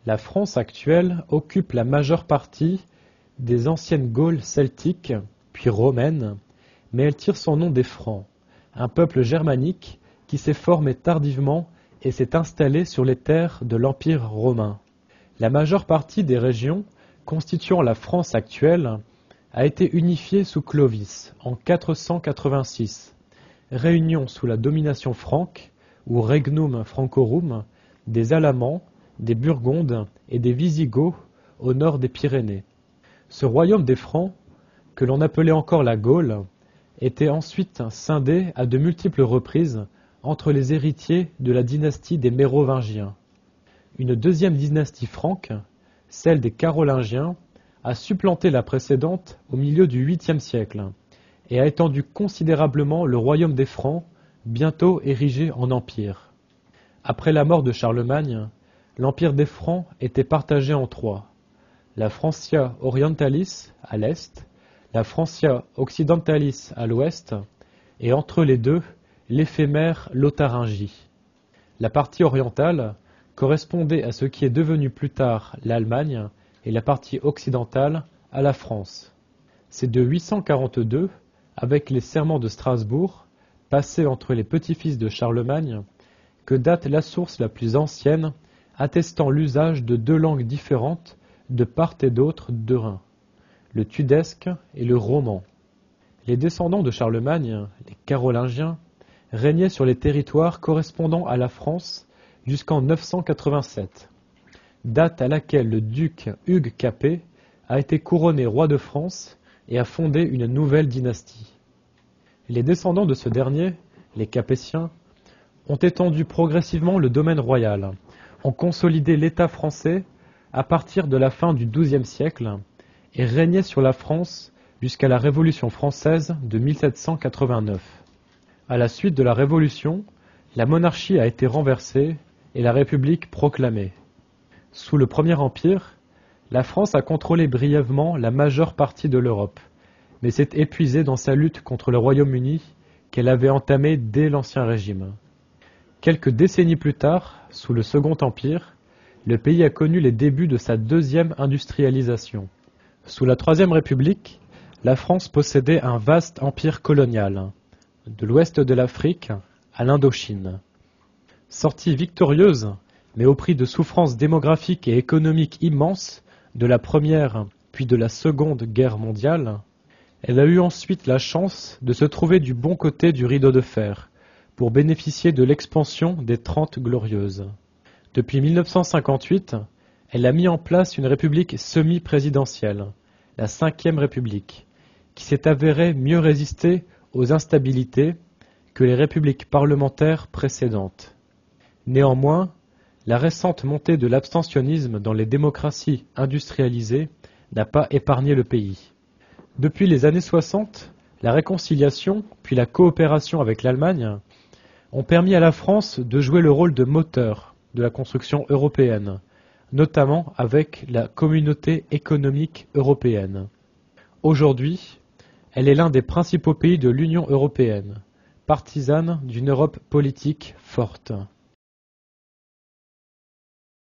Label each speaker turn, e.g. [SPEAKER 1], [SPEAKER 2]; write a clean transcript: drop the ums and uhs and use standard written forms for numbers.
[SPEAKER 1] La France actuelle occupe la majeure partie des anciennes Gaules celtiques, puis romaines, mais elle tire son nom des Francs, un peuple germanique qui s'est formé tardivement et s'est installé sur les terres de l'Empire romain. La majeure partie des régions constituant la France actuelle a été unifiée sous Clovis en 486, réunion sous la domination franque, ou Regnum Francorum, des Alamans, des Burgondes et des Wisigoths au nord des Pyrénées. Ce royaume des Francs, que l'on appelait encore la Gaule, était ensuite scindé à de multiples reprises entre les héritiers de la dynastie des Mérovingiens. Une deuxième dynastie franque, celle des Carolingiens, a supplanté la précédente au milieu du 8e siècle et a étendu considérablement le royaume des Francs, bientôt érigé en empire. Après la mort de Charlemagne, l'empire des Francs était partagé en trois: la Francia Orientalis à l'est, la Francia Occidentalis à l'ouest, et entre les deux, l'éphémère Lotharingie. La partie orientale correspondait à ce qui est devenu plus tard l'Allemagne, et la partie occidentale à la France. C'est de 842, avec les serments de Strasbourg, passés entre les petits-fils de Charlemagne, que date la source la plus ancienne attestant l'usage de deux langues différentes de part et d'autre de Rhin, le tudesque et le roman. Les descendants de Charlemagne, les Carolingiens, régnaient sur les territoires correspondant à la France jusqu'en 987, date à laquelle le duc Hugues Capet a été couronné roi de France et a fondé une nouvelle dynastie. Les descendants de ce dernier, les Capétiens, ont étendu progressivement le domaine royal, ont consolidé l'État français à partir de la fin du XIIe siècle et régnaient sur la France jusqu'à la Révolution française de 1789. À la suite de la Révolution, la monarchie a été renversée et la République proclamée. Sous le Premier Empire, la France a contrôlé brièvement la majeure partie de l'Europe, mais s'est épuisée dans sa lutte contre le Royaume-Uni qu'elle avait entamée dès l'Ancien Régime. Quelques décennies plus tard, sous le Second Empire, le pays a connu les débuts de sa deuxième industrialisation. Sous la Troisième République, la France possédait un vaste empire colonial, de l'ouest de l'Afrique à l'Indochine. Sortie victorieuse, mais au prix de souffrances démographiques et économiques immenses de la Première puis de la Seconde Guerre mondiale, elle a eu ensuite la chance de se trouver du bon côté du rideau de fer pour bénéficier de l'expansion des Trente Glorieuses. Depuis 1958, elle a mis en place une république semi-présidentielle, la Cinquième République, qui s'est avérée mieux résister aux instabilités que les républiques parlementaires précédentes. Néanmoins, la récente montée de l'abstentionnisme dans les démocraties industrialisées n'a pas épargné le pays. Depuis les années 60, la réconciliation puis la coopération avec l'Allemagne ont permis à la France de jouer le rôle de moteur de la construction européenne, notamment avec la Communauté économique européenne. Aujourd'hui, elle est l'un des principaux pays de l'Union européenne, partisane d'une Europe politique forte.